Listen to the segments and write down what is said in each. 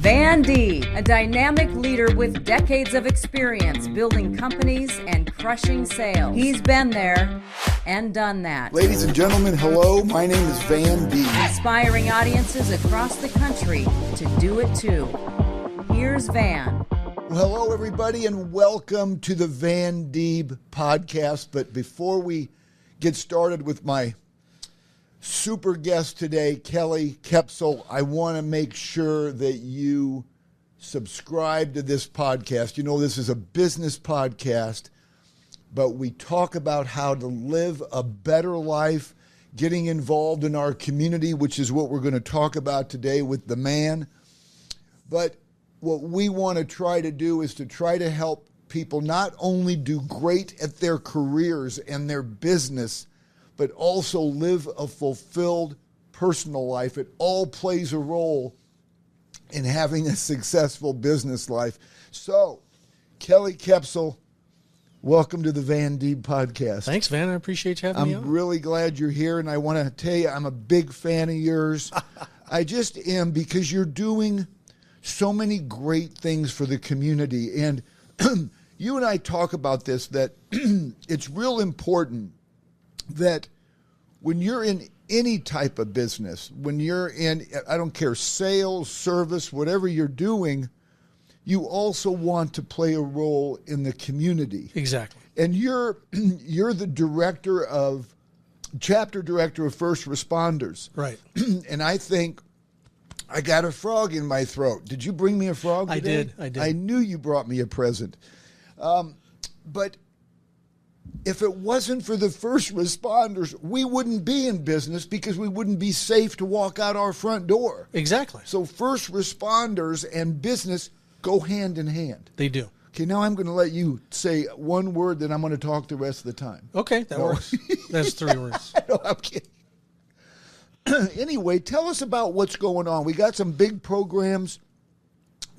Van Deeb, a dynamic leader with decades of experience building companies and crushing sales. He's been there and done that. Ladies and gentlemen, hello. My name is Van Deeb. Inspiring audiences across the country to do it too. Here's Van. Well, hello, everybody, and welcome to the Van Deeb Podcast. But before we get started with my super guest today, Kelly Koepsell, I want to make sure that you subscribe to this podcast. You know, this is a business podcast, but we talk about how to live a better life, getting involved in our community, which is what we're going to talk about today with the man. But what we want to try to do is to try to help people not only do great at their careers and their business, but also live a fulfilled personal life. It all plays a role in having a successful business life. So, Kelly Koepsell, welcome to the Van Deeb Podcast. Thanks, Van. I appreciate you having me on. I'm really glad you're here, and I want to tell you I'm a big fan of yours. I just am, because you're doing so many great things for the community. And you and I talk about this, that it's real important that when you're in any type of business, when you're in, I don't care, sales, service, whatever you're doing, you also want to play a role in the community. Exactly. And you're the chapter director of First Responders. Right. And I think I got a frog in my throat. Did you bring me a frog today? I did. I knew you brought me a present. But if it wasn't for the first responders, we wouldn't be in business, because we wouldn't be safe to walk out our front door. Exactly. So first responders and business go hand in hand. They do. Okay, now I'm going to let you say one word, then I'm going to talk the rest of the time. Okay, that works. That's 3 words. No, I'm kidding. Anyway, tell us about what's going on. We got some big programs.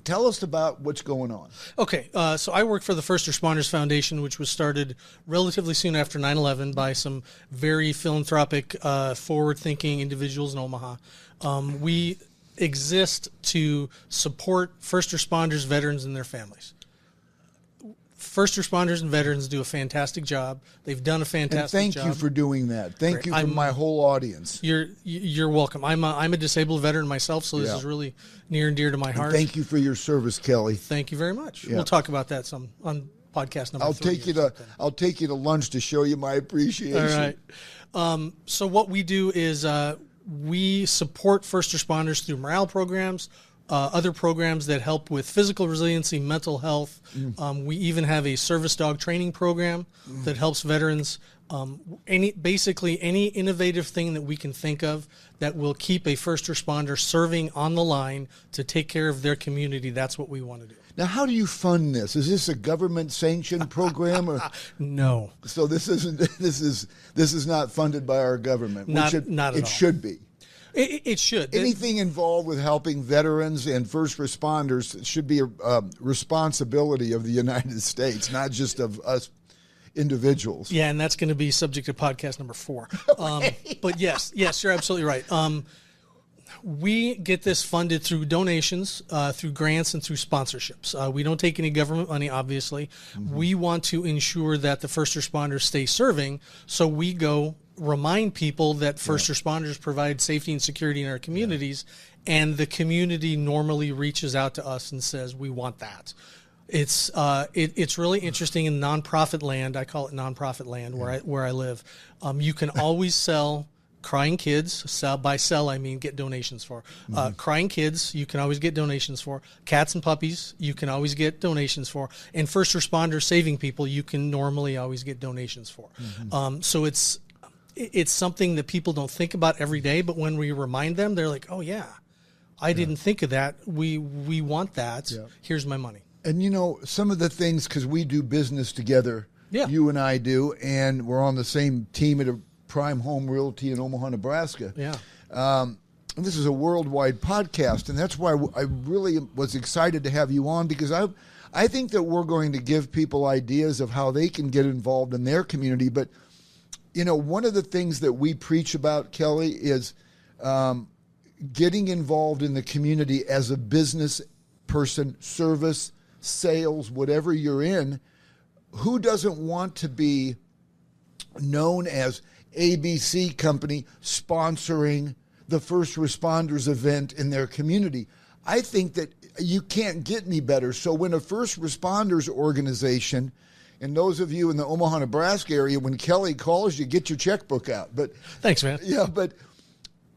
Tell us about what's going on. Okay, so I work for the First Responders Foundation, which was started relatively soon after 9/11 by some very philanthropic, forward-thinking individuals in Omaha. We exist to support first responders, veterans, and their families. First responders and veterans do a fantastic job. They've done a fantastic job. Thank you for doing that. Thank you from my whole audience. You're welcome. I'm a disabled veteran myself, so this is really near and dear to my heart. Thank you for your service, Kelly. Thank you very much. Yeah. We'll talk about that some on podcast number 3. I'll take you to lunch to show you my appreciation. All right. So what we do is we support first responders through morale programs, other programs that help with physical resiliency, mental health. We even have a service dog training program that helps veterans. Basically any innovative thing that we can think of that will keep a first responder serving on the line to take care of their community. That's what we want to do. Now, how do you fund this? Is this a government-sanctioned program, or no? So this is not funded by our government. Not at all. It should be. It should. Anything involved with helping veterans and first responders should be a responsibility of the United States, not just of us individuals. Yeah, and that's going to be subject to podcast number 4. Okay. But yes, you're absolutely right. We get this funded through donations, through grants, and through sponsorships. We don't take any government money, obviously. We want to ensure that the first responders stay serving, so we go remind people that first responders provide safety and security in our communities, and the community normally reaches out to us and says, we want that. It's really interesting in nonprofit land. I call it nonprofit land where I live. You can always sell crying kids. By sell, I mean get donations for. Crying kids, you can always get donations for. Cats and puppies, you can always get donations for. And first responders saving people, you can normally always get donations for. So it's something that people don't think about every day, but when we remind them, they're like, oh yeah, I didn't think of that. We want that. Yeah. Here's my money. And you know, some of the things, because we do business together, you and I do, and we're on the same team at a Prime Home Realty in Omaha, Nebraska. Yeah. And this is a worldwide podcast, and that's why I really was excited to have you on, because I think that we're going to give people ideas of how they can get involved in their community. But you know, one of the things that we preach about, Kelly, is getting involved in the community as a business person, service, sales, whatever you're in, who doesn't want to be known as ABC Company sponsoring the first responders event in their community? I think that you can't get any better. So when a first responders organization, and those of you in the Omaha, Nebraska area, when Kelly calls you, get your checkbook out. But thanks, man. Yeah, but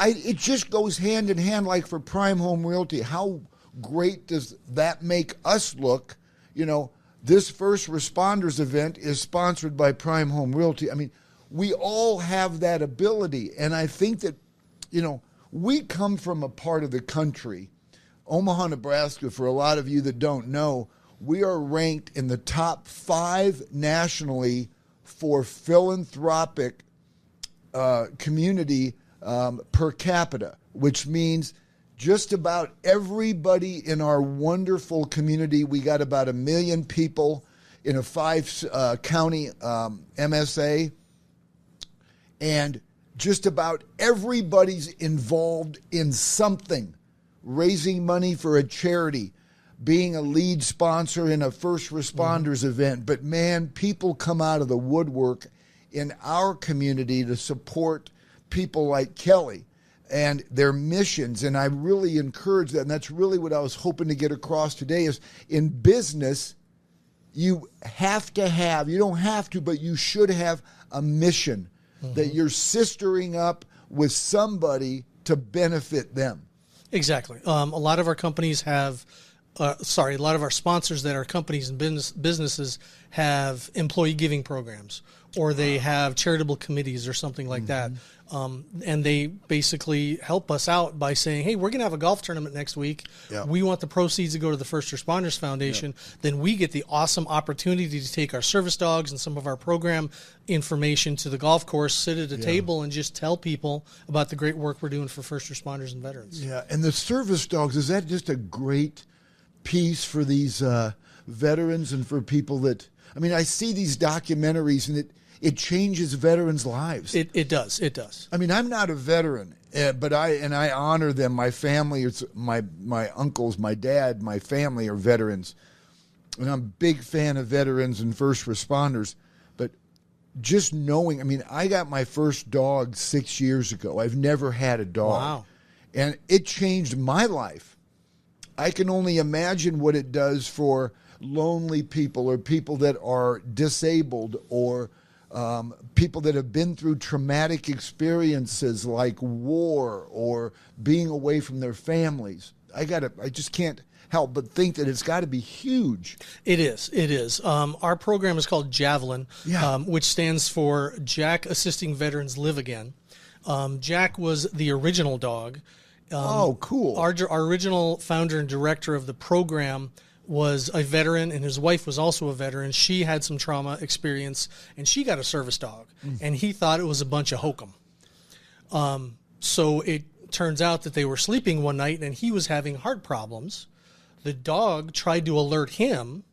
it just goes hand in hand. Like for Prime Home Realty, how great does that make us look? You know, this first responders event is sponsored by Prime Home Realty. I mean, we all have that ability. And I think that, you know, we come from a part of the country, Omaha, Nebraska, for a lot of you that don't know, we are ranked in the top 5 nationally for philanthropic community per capita, which means just about everybody in our wonderful community, we got about 1 million people in a 5-county MSA, and just about everybody's involved in something, raising money for a charity, being a lead sponsor in a first responders event. But man, people come out of the woodwork in our community to support people like Kelly and their missions. And I really encourage that. And that's really what I was hoping to get across today is in business, you have to have, you don't have to, but you should have a mission that you're sistering up with somebody to benefit them. Exactly. A lot of our companies have, a lot of our sponsors that are companies and businesses have employee giving programs, or they have charitable committees or something like that. And they basically help us out by saying, hey, we're going to have a golf tournament next week. Yeah. We want the proceeds to go to the First Responders Foundation. Yeah. Then we get the awesome opportunity to take our service dogs and some of our program information to the golf course, sit at a table, and just tell people about the great work we're doing for first responders and veterans. Yeah, and the service dogs, is that just a great piece for these veterans and for people that, I mean, I see these documentaries and it changes veterans' lives. It does. It does. I mean, I'm not a veteran, but I honor them. My family, it's my uncles, my dad, my family are veterans, and I'm a big fan of veterans and first responders. But just knowing, I mean, I got my first dog 6 years ago. I've never had a dog. Wow. And it changed my life. I can only imagine what it does for lonely people or people that are disabled or people that have been through traumatic experiences like war or being away from their families. I just can't help but think that it's got to be huge. It is. Our program is called Javelin, which stands for Jack Assisting Veterans Live Again. Jack was the original dog. Oh, cool. Our original founder and director of the program was a veteran, and his wife was also a veteran. She had some trauma experience, and she got a service dog, and he thought it was a bunch of hokum. So it turns out that they were sleeping one night, and he was having heart problems. The dog tried to alert him,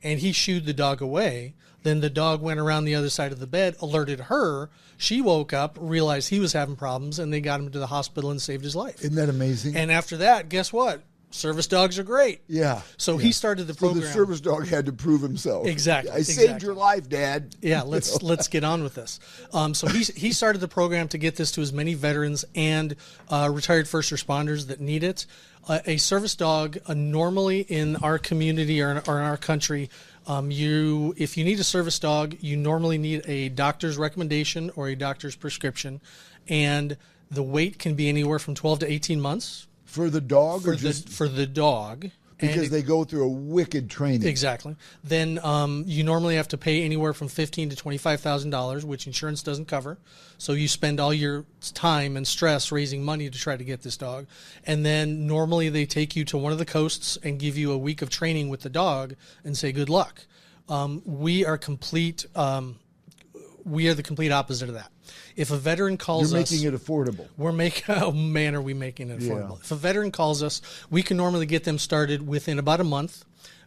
and he shooed the dog away. Then the dog went around the other side of the bed, alerted her. She woke up, realized he was having problems, and they got him to the hospital and saved his life. Isn't that amazing? And after that, guess what? Service dogs are great. Yeah. So he started the program. So the service dog had to prove himself. Exactly. I saved your life, Dad. Yeah, let's get on with this. So he started the program to get this to as many veterans and retired first responders that need it. A service dog, normally in our community or in our country, if you need a service dog, you normally need a doctor's recommendation or a doctor's prescription, and the wait can be anywhere from 12 to 18 months. For the dog, for the dog, because they go through a wicked training. Exactly. Then you normally have to pay anywhere from $15,000 to $25,000, which insurance doesn't cover. So you spend all your time and stress raising money to try to get this dog, and then normally they take you to one of the coasts and give you a week of training with the dog and say good luck. We are complete. We are the complete opposite of that. If a veteran calls us... You're making it affordable. Oh, man, are we making it affordable. Yeah. If a veteran calls us, we can normally get them started within about a month.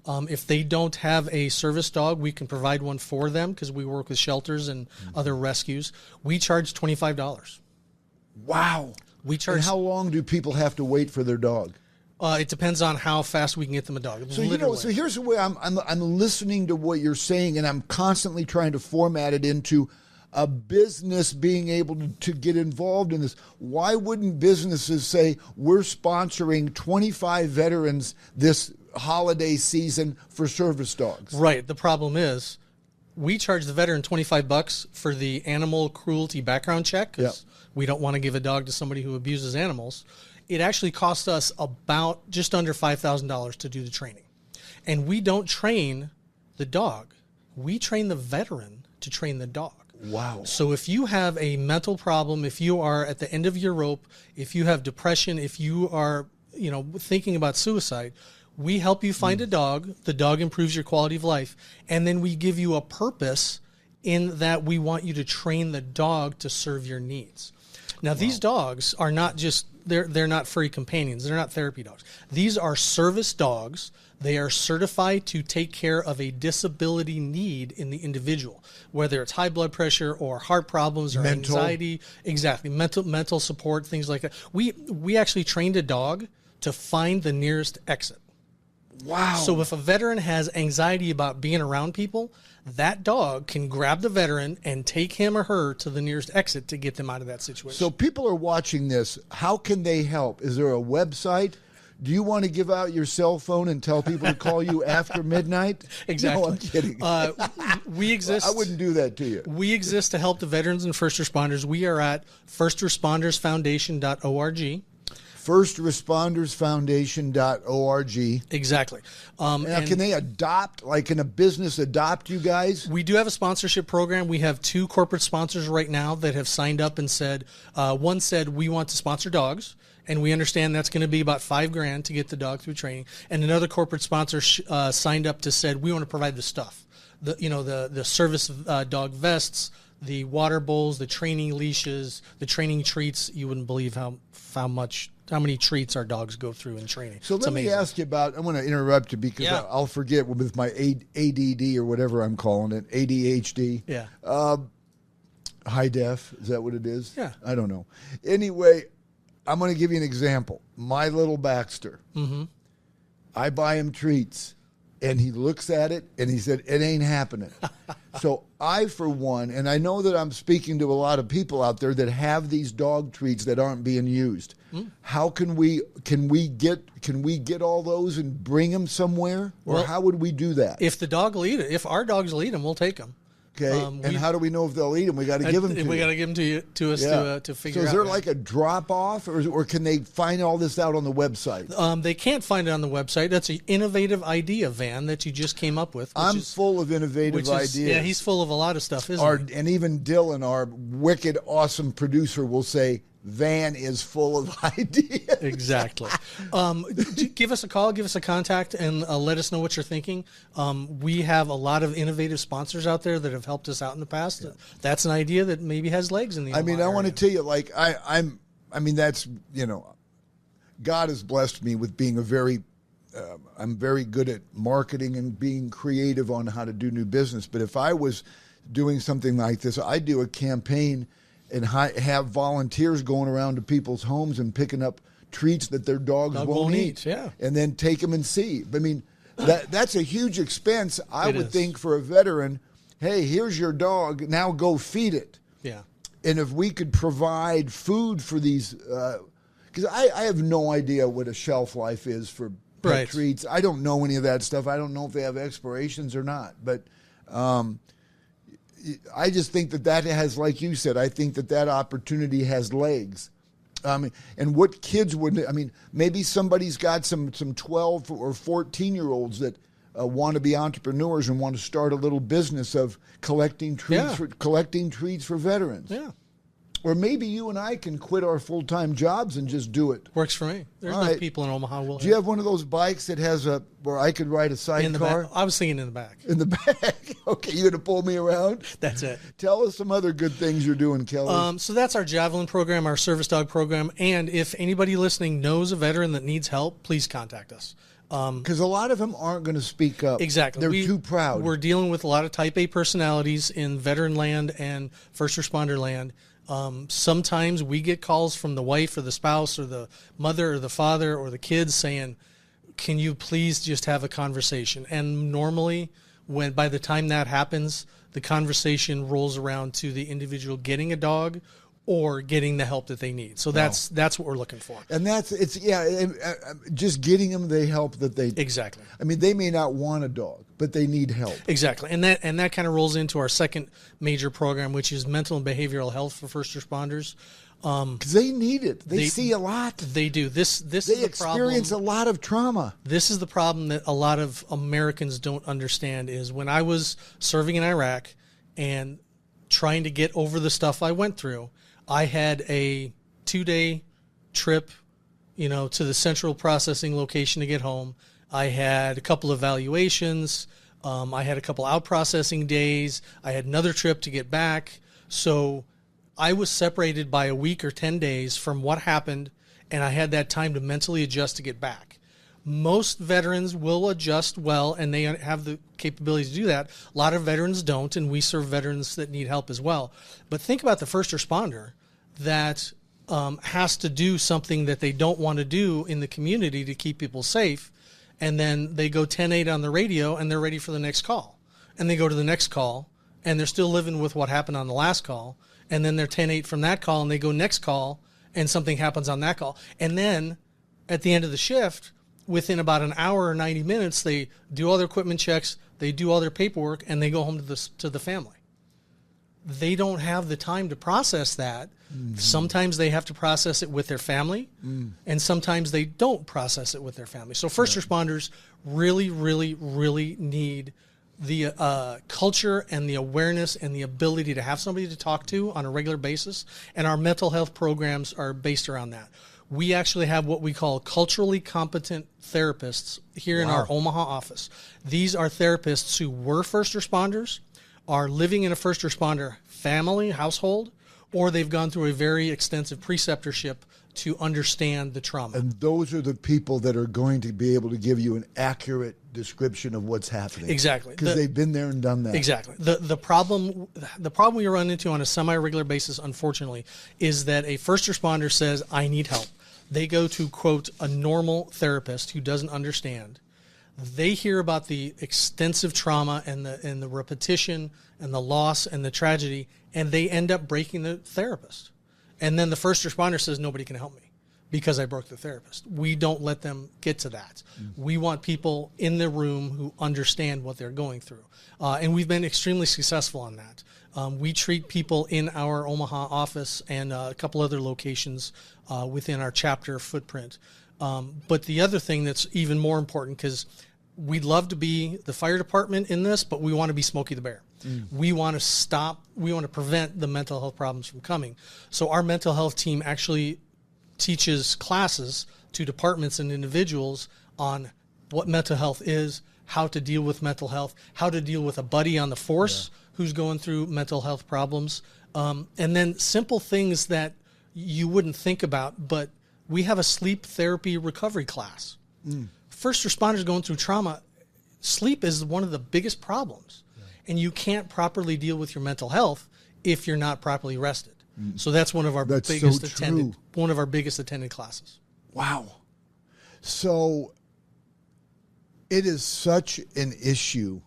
If they don't have a service dog, we can provide one for them because we work with shelters and other rescues. We charge $25. Wow. We charge. And how long do people have to wait for their dog? It depends on how fast we can get them a dog. So here's the way I'm listening to what you're saying, and I'm constantly trying to format it into a business being able to get involved in this. Why wouldn't businesses say, we're sponsoring 25 veterans this holiday season for service dogs? Right. The problem is we charge the veteran $25 for the animal cruelty background check because we don't want to give a dog to somebody who abuses animals. It actually costs us about just under $5,000 to do the training. And we don't train the dog. We train the veteran to train the dog. Wow. So if you have a mental problem, if you are at the end of your rope, if you have depression, if you are, thinking about suicide, we help you find a dog. The dog improves your quality of life. And then we give you a purpose in that we want you to train the dog to serve your needs. Now, these dogs are not just, they're not furry companions. They're not therapy dogs. These are service dogs. They are certified to take care of a disability need in the individual, whether it's high blood pressure or heart problems or anxiety. Exactly. Mental support, things like that. We actually trained a dog to find the nearest exit. Wow. So if a veteran has anxiety about being around people, that dog can grab the veteran and take him or her to the nearest exit to get them out of that situation. So people are watching this. How can they help? Is there a website? Do you want to give out your cell phone and tell people to call you after midnight? Exactly. No, I'm kidding. We exist. I wouldn't do that to you. We exist to help the veterans and first responders. We are at firstrespondersfoundation.org. firstrespondersfoundation.org. Exactly. And can they adopt, like can a business adopt you guys? We do have a sponsorship program. We have 2 corporate sponsors right now that have signed up and said, one said, we want to sponsor dogs. And we understand that's going to be about $5,000 to get the dog through training. And another corporate sponsor signed up to said, we want to provide the stuff, the service dog vests, the water bowls, the training leashes, the training treats. You wouldn't believe how many treats our dogs go through in training. So let me ask you about, I'm going to interrupt you because I'll forget with my ADD or whatever I'm calling it, ADHD. Yeah. High def, is that what it is? Yeah. I don't know. Anyway, I'm going to give you an example. My little Baxter, I buy him treats, and he looks at it, and he said, it ain't happening. So I, for one, and I know that I'm speaking to a lot of people out there that have these dog treats that aren't being used. How can we get all those and bring them somewhere? Or how would we do that? If our dogs lead them, we'll take them. Okay, and how do we know if they'll eat them? We got to give them to you. We got to give them to us to figure out. So is there like a drop-off, or can they find all this out on the website? They can't find it on the website. That's an innovative idea, Van, that you just came up with. I'm full of innovative ideas. Yeah, he's full of a lot of stuff, isn't he? And even Dylan, our wicked, awesome producer, will say, Van is full of ideas. Exactly. Give us a call, give us a contact, and let us know what you're thinking. We have a lot of innovative sponsors out there that have helped us out in the past. Yeah. That's an idea that maybe has legs in the Omaha area. I want to tell you, like, that's, God has blessed me with being I'm very good at marketing and being creative on how to do new business. But if I was doing something like this, I'd do a campaign and have volunteers going around to people's homes and picking up treats that their dogs won't eat. Yeah. And then take them and see. I mean, that's a huge expense, I would think, for a veteran. Hey, here's your dog. Now go feed it. Yeah. And if we could provide food for these, because I have no idea what a shelf life is for pet treats. I don't know any of that stuff. I don't know if they have expirations or not. But I just think that has, like you said, I think that opportunity has legs. And what kids would, maybe somebody's got some 12 or 14-year-olds that want to be entrepreneurs and want to start a little business of collecting treats for veterans. Yeah. Or maybe you and I can quit our full-time jobs and just do it. Works for me. There's enough people in Omaha. Do you have one of those bikes that has where I could ride a sidecar? I was thinking in the back. In the back? Okay, you're going to pull me around? That's it. Tell us some other good things you're doing, Kelly. So that's our Javelin program, our service dog program. And if anybody listening knows a veteran that needs help, please contact us. Because a lot of them aren't going to speak up. Exactly. They're too proud. We're dealing with a lot of type A personalities in veteran land and first responder land. Sometimes we get calls from the wife or the spouse or the mother or the father or the kids saying, can you please just have a conversation? And normally, by the time that happens, the conversation rolls around to the individual getting a dog or getting the help that they need. So that's what we're looking for. And just getting them the help that they exactly. I mean, they may not want a dog, but they need help. Exactly. And that kind of rolls into our second major program, which is mental and behavioral health for first responders. Because they need it. They see a lot. They do. This they is the experience problem. a lot of trauma. This is the problem that a lot of Americans don't understand is when I was serving in Iraq and trying to get over the stuff I went through, I had a 2-day trip, to the central processing location to get home. I had a couple evaluations. I had a couple out processing days. I had another trip to get back. So I was separated by a week or 10 days from what happened, and I had that time to mentally adjust to get back. Most veterans will adjust well, and they have the capability to do that. A lot of veterans don't, and we serve veterans that need help as well. But think about the first responder that has to do something that they don't want to do in the community to keep people safe, and then they go 10-8 on the radio, and they're ready for the next call. And they go to the next call, and they're still living with what happened on the last call, and then they're 10-8 from that call, and they go next call, and something happens on that call. And then at the end of the shift, within about an hour or 90 minutes, they do all their equipment checks, they do all their paperwork, and they go home to the family. They don't have the time to process that. Mm-hmm. Sometimes they have to process it with their family, and sometimes they don't process it with their family. So first responders really, really, really need the culture and the awareness and the ability to have somebody to talk to on a regular basis, and our mental health programs are based around that. We actually have what we call culturally competent therapists here in our Omaha office. These are therapists who were first responders, are living in a first responder family, household, or they've gone through a very extensive preceptorship to understand the trauma. And those are the people that are going to be able to give you an accurate description of what's happening. Exactly. Because they've been there and done that. Exactly. The problem we run into on a semi-regular basis, unfortunately, is that a first responder says, I need help. They go to, quote, a normal therapist who doesn't understand. They hear about the extensive trauma and the repetition and the loss and the tragedy, and they end up breaking the therapist. And then the first responder says, nobody can help me because I broke the therapist. We don't let them get to that. We want people in the room who understand what they're going through. And we've been extremely successful on that. We treat people in our Omaha office and a couple other locations within our chapter footprint. But the other thing that's even more important, because we'd love to be the fire department in this, but we want to be Smokey the Bear. We want to prevent the mental health problems from coming. So our mental health team actually teaches classes to departments and individuals on what mental health is, how to deal with mental health, how to deal with a buddy on the force who's going through mental health problems, and then simple things that you wouldn't think about, but we have a sleep therapy recovery class. First responders going through trauma, sleep is one of the biggest problems, and you can't properly deal with your mental health if you're not properly rested. So that's one of our biggest attended classes. Wow. So it is such an issue.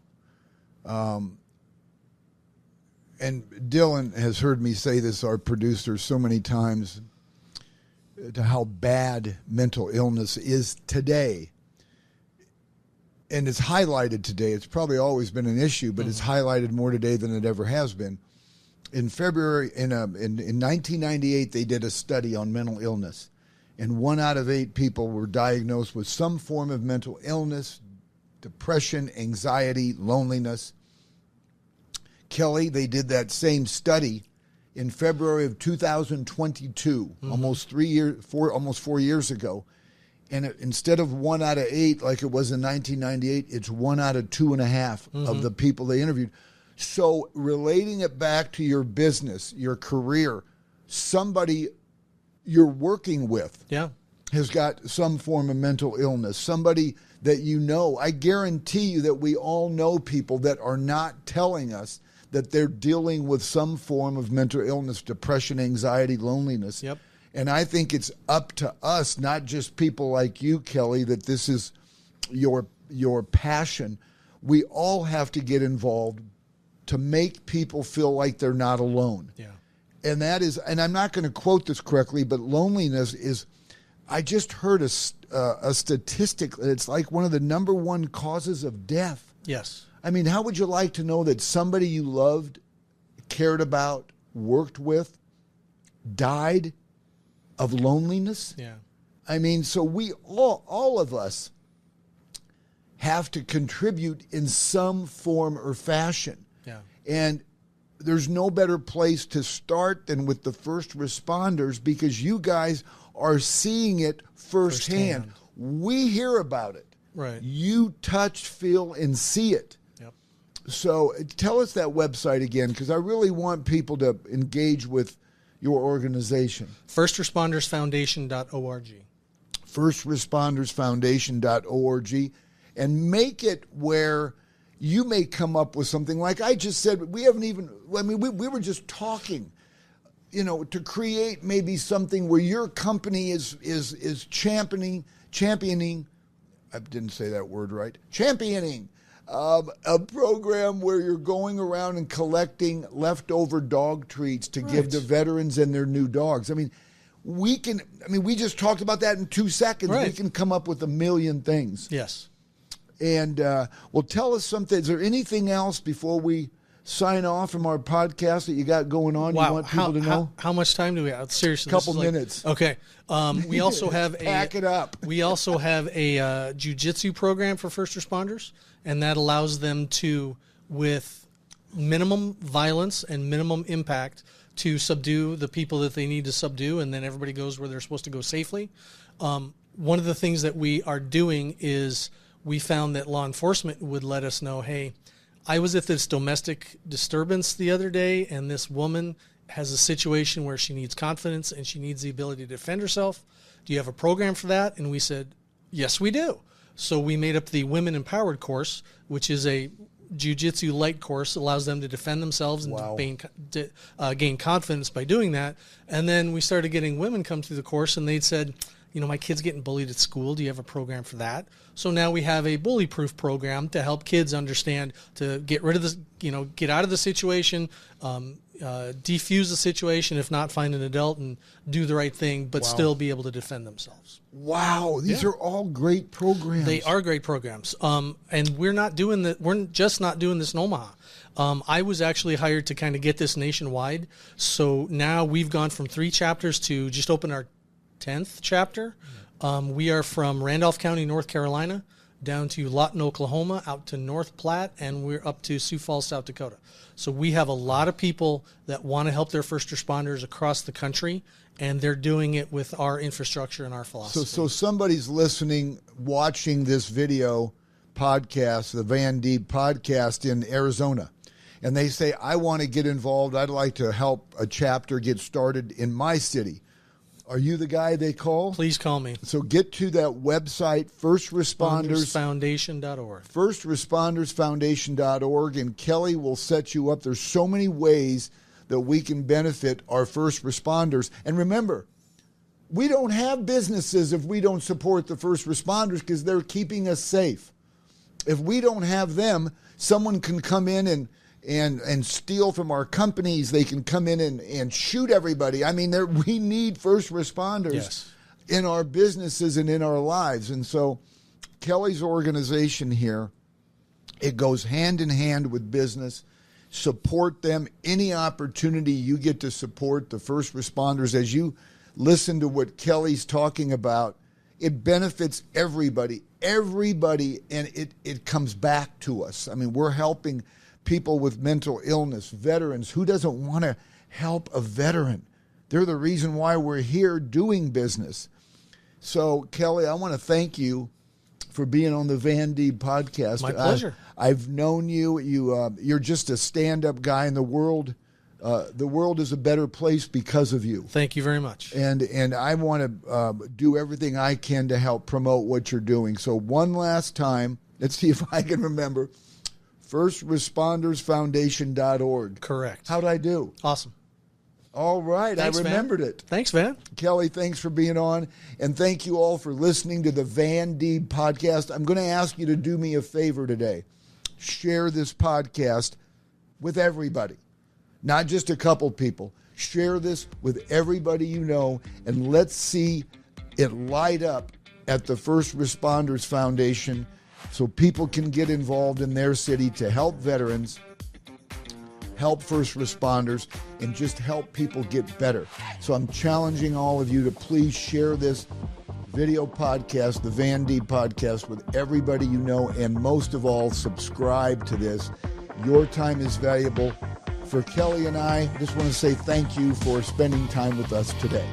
And Dylan has heard me say this, our producer, so many times, to how bad mental illness is today. And it's highlighted today. It's probably always been an issue, but it's highlighted more today than it ever has been. In February, in 1998, they did a study on mental illness, and 1 out of 8 people were diagnosed with some form of mental illness, depression, anxiety, loneliness. Kelly, they did that same study in February of 2022, almost 4 years ago. And instead of 1 out of 8, like it was in 1998, it's 1 out of 2.5 of the people they interviewed. So relating it back to your business, your career, somebody you're working with has got some form of mental illness, somebody that you know. I guarantee you that we all know people that are not telling us that they're dealing with some form of mental illness, depression, anxiety, loneliness. Yep. And I think it's up to us, not just people like you, Kelly, that this is your passion. We all have to get involved to make people feel like they're not alone. Yeah. And that is, and I'm not going to quote this correctly, but loneliness is, I just heard a statistic. It's like one of the number one causes of death. Yes. I mean, how would you like to know that somebody you loved, cared about, worked with, died of loneliness? Yeah. I mean, so we all of us have to contribute in some form or fashion. Yeah. And there's no better place to start than with the first responders, because you guys are seeing it firsthand. We hear about it. Right. You touch, feel, and see it. Yep. So tell us that website again, because I really want people to engage with your organization. FirstRespondersFoundation.org. FirstRespondersFoundation.org. And make it where you may come up with something like I just said. We haven't even, I mean, we were just talking, you know, to create maybe something where your company is championing, I didn't say that word right, championing a program where you're going around and collecting leftover dog treats to give to veterans and their new dogs. I mean, we just talked about that in 2 seconds. Right. We can come up with a million things. Yes. And, well, tell us something. Is there anything else before we sign off from our podcast that you got going on you want people to know? How much time do we have? Seriously. Couple minutes. Okay. We also have Pack it up. We also have a jiu-jitsu program for first responders, and that allows them to, with minimum violence and minimum impact, to subdue the people that they need to subdue, and then everybody goes where they're supposed to go safely. One of the things that we are doing is we found that law enforcement would let us know, hey, I was at this domestic disturbance the other day, and this woman has a situation where she needs confidence and she needs the ability to defend herself. Do you have a program for that? And we said, yes, we do. So we made up the Women Empowered course, which is a jiu-jitsu light course, allows them to defend themselves and to gain confidence by doing that. And then we started getting women come through the course, and they'd said, you know, my kid's getting bullied at school. Do you have a program for that? So now we have a bully-proof program to help kids understand to get rid of this, you know, get out of the situation, defuse the situation, if not, find an adult and do the right thing, but still be able to defend themselves. Wow, these are all great programs. They are great programs, and we're just not doing this in Omaha. I was actually hired to kind of get this nationwide. So now we've gone from 3 chapters to just open our 10th chapter. We are from Randolph County, North Carolina, down to Lawton, Oklahoma, out to North Platte, and we're up to Sioux Falls, South Dakota. So we have a lot of people that want to help their first responders across the country, and they're doing it with our infrastructure and our philosophy. So somebody's listening, watching this video podcast, the Van Deeb Podcast in Arizona, and they say, I want to get involved. I'd like to help a chapter get started in my city. Are you the guy they call? Please call me. So get to that website, FirstRespondersFoundation.org. FirstRespondersFoundation.org, and Kelly will set you up. There's so many ways that we can benefit our first responders. And remember, we don't have businesses if we don't support the first responders, because they're keeping us safe. If we don't have them, someone can come in and steal from our companies. They can come in and shoot everybody. I mean, we need first responders in our businesses and in our lives. And so Kelly's organization here, it goes hand in hand with business. Support them. Any opportunity you get to support the first responders, as you listen to what Kelly's talking about, it benefits everybody, and it comes back to us. I mean, we're helping people with mental illness, veterans. Who doesn't want to help a veteran? They're the reason why we're here doing business. So, Kelly, I want to thank you for being on the Van Deeb Podcast. My pleasure. I've known you. You're just a stand-up guy in the world. The world is a better place because of you. Thank you very much. And I want to do everything I can to help promote what you're doing. So one last time, let's see if I can remember. FirstRespondersFoundation.org. Correct. How'd I do? Awesome. All right. Thanks, I remembered it. Thanks, Van. Kelly, thanks for being on. And thank you all for listening to the Van Deeb Podcast. I'm going to ask you to do me a favor today. Share this podcast with everybody, not just a couple people. Share this with everybody you know, and let's see it light up at the First Responders Foundation so people can get involved in their city to help veterans, help first responders, and just help people get better. So I'm challenging all of you to please share this video podcast, the Van Deeb Podcast, with everybody you know, and most of all, subscribe to this. Your time is valuable. For Kelly and I just want to say thank you for spending time with us today.